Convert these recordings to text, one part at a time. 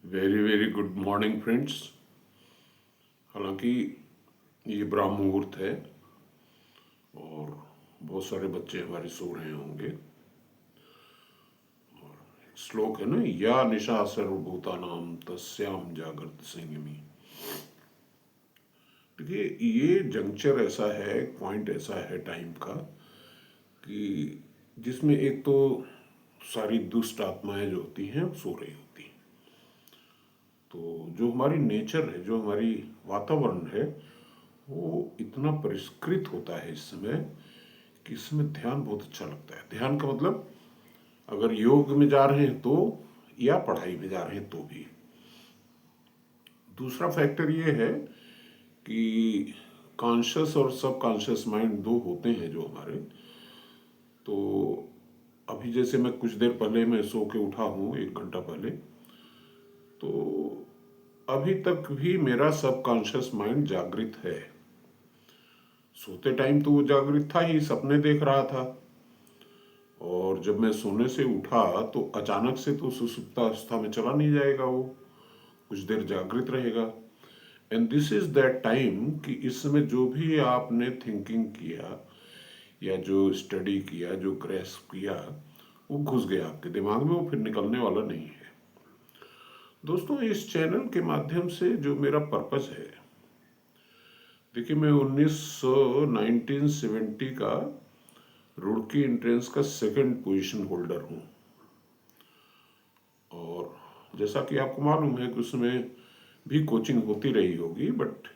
Very very good morning friends. हालांकि ये ब्रह्म मुहूर्त है और बहुत सारे बच्चे हमारे सो रहे होंगे। श्लोक है ना, या निशा सर्वभूतानाम तस्याम जागृत संयमी। देखिए, ये जंक्चर ऐसा है, पॉइंट ऐसा है टाइम का कि जिसमें एक तो सारी दुष्ट आत्माएं जो होती हैं वो सो रही होती हैं। तो जो हमारी नेचर है, जो हमारी वातावरण है, वो इतना परिष्कृत होता है इस समय कि इसमें ध्यान बहुत अच्छा लगता है। ध्यान का मतलब, अगर योग में जा रहे हैं तो, या पढ़ाई में जा रहे हैं तो भी। दूसरा फैक्टर ये है कि कॉन्शियस और सब कॉन्शियस माइंड दो होते हैं जो हमारे। तो अभी जैसे मैं कुछ देर पहले मैं सो के उठा हूँ, 1 घंटा पहले, तो अभी तक भी मेरा सब कॉन्शियस माइंड जागृत है। सोते टाइम तो वो जागृत था ही, सपने देख रहा था। और जब मैं सोने से उठा तो अचानक से तो सुसुप्तावस्था में चला नहीं जाएगा, वो कुछ देर जागृत रहेगा। And this is that time कि इस समय जो भी आपने थिंकिंग किया या जो स्टडी किया, जो ग्रेस्प किया, वो घुस गया आपके दिमाग में, वो फिर निकलने वाला नहीं है। दोस्तों, इस चैनल के माध्यम से जो मेरा पर्पस है, देखिए मैं 1970 का रुड़की एंट्रेंस का सेकंड पोजीशन होल्डर हूँ। और जैसा कि आपको मालूम है कि उसमें भी कोचिंग होती रही होगी, but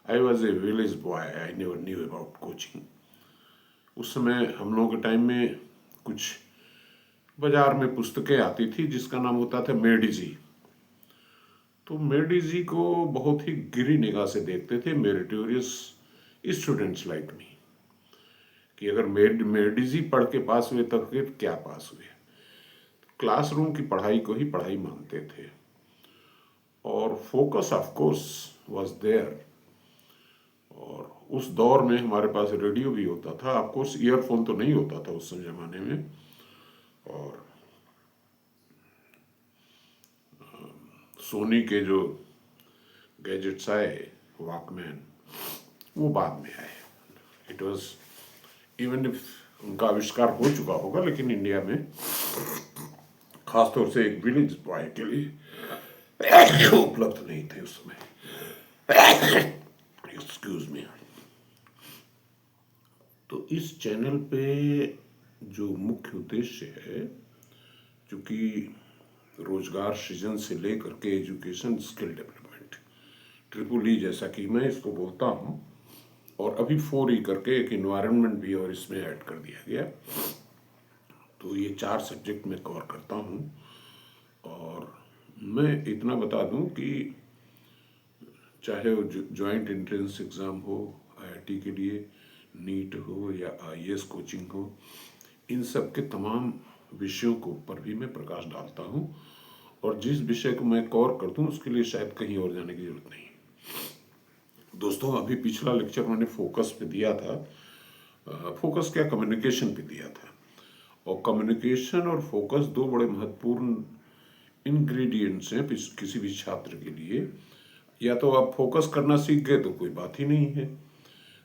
I was a village boy, I never knew about coaching. उस समय हम लोगों के टाइम में कुछ बाजार में पुस्तकें आती थी जिसका नाम होता था मेडिजी। तो मेडिजी को बहुत ही गिरी निगाह से देखते थे मेरिटोरियस स्टूडेंट्स लाइक मी, कि अगर मेडिजी पढ़ के पास हुए तब फिर क्या पास हुए। क्लासरूम की पढ़ाई को ही पढ़ाई मानते थे। और focus of course was there. और उस दौर में हमारे पास रेडियो भी होता था। ऑफ कोर्स ईयरफोन तो नहीं होता था उस समय ज़माने में। और सोनी के जो गैजेट्स आए, वॉकमैन, वो बाद में आए। इट वाज, इवन इफ उनका आविष्कार हो चुका होगा, लेकिन इंडिया में खासतौर से एक विलेज बॉय के लिए उपलब्ध नहीं थे उस समय। Excuse me. तो इस चैनल पे जो मुख्य उद्देश्य है, चूँकि रोजगार सृजन से लेकर के education, skill development, triple E जैसा कि मैं इसको बोलता हूँ, और अभी 4E करके एक इन्वायरमेंट भी और इसमें ऐड कर दिया गया। तो ये 4 सब्जेक्ट मैं कवर करता हूँ। और मैं इतना बता दूँ कि चाहे वो जॉइंट एंट्रेंस एग्ज़ाम हो आईआईटी के लिए, नीट हो या आईएएस कोचिंग हो, इन सब के तमाम विषयों के ऊपर भी मैं प्रकाश डालता हूँ। और जिस विषय को मैं कवर करता हूँ उसके लिए शायद कहीं और जाने की जरूरत नहीं। दोस्तों, अभी पिछला लेक्चर मैंने फोकस पे दिया था। फोकस क्या, कम्युनिकेशन पे दिया था। और कम्युनिकेशन और फोकस दो बड़े महत्वपूर्ण इंग्रेडिएंट्स हैं किसी भी छात्र के लिए। या तो आप फोकस करना सीख गए तो कोई बात ही नहीं है।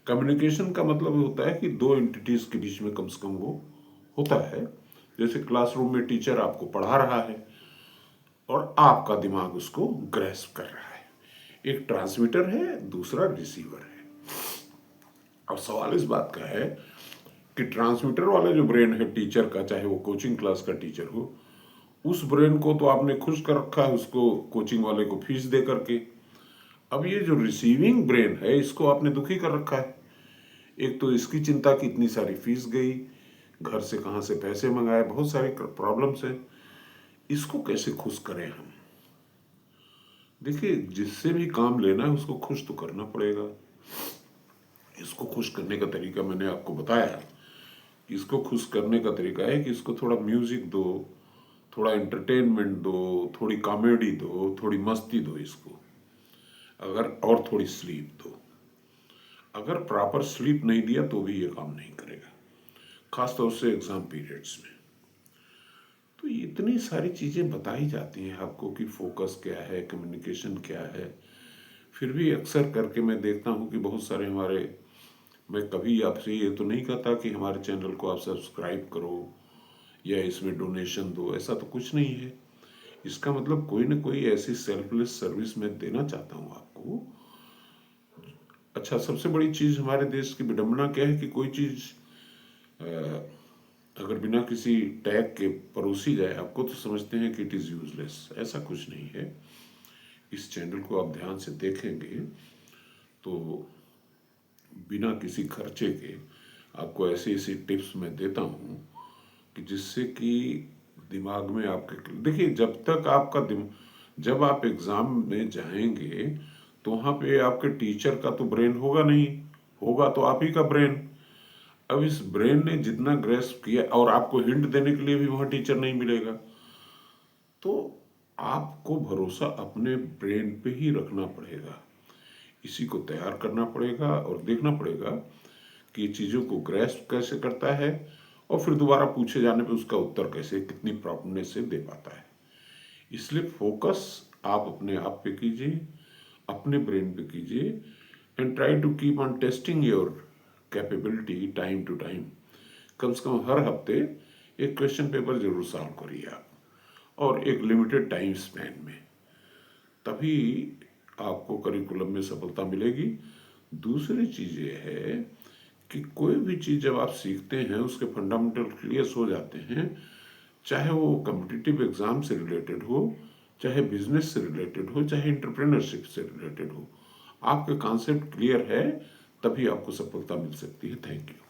कम्युनिकेशन का मतलब होता है कि दो एंटिटीज के बीच में कम से कम वो होता है। जैसे क्लासरूम में टीचर आपको पढ़ा रहा है और आपका दिमाग उसको ग्रैस्प कर रहा है। एक ट्रांसमीटर है, दूसरा रिसीवर है। अब सवाल इस बात का है कि ट्रांसमीटर वाला जो ब्रेन है टीचर का, चाहे वो कोचिंग क्लास का टीचर हो, उस ब्रेन को तो आपने खुश कर रखा है, उसको कोचिंग वाले को फीस दे करके। अब ये जो रिसीविंग ब्रेन है, इसको आपने दुखी कर रखा है। एक तो इसकी चिंता कि इतनी सारी फीस गई, घर से कहाँ से पैसे मंगाए, बहुत सारी प्रॉब्लम्स हैं, इसको कैसे खुश करें हम। देखिए, जिससे भी काम लेना है उसको खुश तो करना पड़ेगा। इसको खुश करने का तरीका मैंने आपको बताया। इसको खुश करने का तरीका है कि इसको थोड़ा म्यूजिक दो, थोड़ा एंटरटेनमेंट दो, थोड़ी कॉमेडी दो, थोड़ी मस्ती दो इसको, अगर और थोड़ी स्लीप दो। अगर प्रॉपर स्लीप नहीं दिया तो भी ये काम नहीं करेगा, खासतौर से एग्जाम पीरियड्स में। तो इतनी सारी चीज़ें बताई जाती हैं आपको कि फोकस क्या है, कम्युनिकेशन क्या है। फिर भी अक्सर करके मैं देखता हूँ कि बहुत सारे हमारे, मैं कभी आपसे ये तो नहीं कहता कि हमारे चैनल को आप सब्सक्राइब करो या इसमें डोनेशन दो, ऐसा तो कुछ नहीं है। इसका मतलब कोई ना कोई ऐसी सेल्फलेस सर्विस मैं देना चाहता हूँ आपको। अच्छा, सबसे बड़ी चीज़ हमारे देश की विडंबना क्या है कि कोई चीज़ अगर बिना किसी टैग के परोसी जाए आपको तो समझते हैं कि इट इज़ यूजलेस। ऐसा कुछ नहीं है। इस चैनल को आप ध्यान से देखेंगे तो बिना किसी खर्चे के आपको ऐसी ऐसी टिप्स मैं देता हूँ कि जिससे कि दिमाग में आपके, देखिए जब तक आपका जब आप एग्ज़ाम में जाएंगे तो वहाँ पे आपके टीचर का तो ब्रेन होगा नहीं, होगा तो आप ही का ब्रेन। अब इस ब्रेन ने जितना ग्रेस्प किया, और आपको हिंट देने के लिए भी वहाँ टीचर नहीं मिलेगा, तो आपको भरोसा अपने ब्रेन पे ही रखना पड़ेगा। इसी को तैयार करना पड़ेगा और देखना पड़ेगा कि ये चीज़ों को ग्रेस्प कैसे करता है और फिर दोबारा पूछे जाने पे उसका उत्तर कैसे, कितनी प्रॉपर्नेस से दे पाता है। इसलिए फोकस आप अपने आप पे कीजिए, अपने ब्रेन पे कीजिए, and try to keep on testing your capability time to time. कम से कम हर हफ्ते एक क्वेश्चन पेपर जरूर सॉल्व करिए आप, और एक लिमिटेड टाइम स्पैन में, तभी आपको करिकुलम में सफलता मिलेगी। दूसरी चीज़ ये है कि कोई भी चीज़ जब आप सीखते हैं उसके फंडामेंटल क्लियर हो जाते हैं, चाहे वो कम्पिटिटिव एग्ज़ाम से रिलेटेड हो, चाहे बिजनेस से रिलेटेड हो, चाहे इंटरप्रेन्योरशिप से रिलेटेड हो, आपके कॉन्सेप्ट क्लियर है तभी आपको सफलता मिल सकती है। Thank you.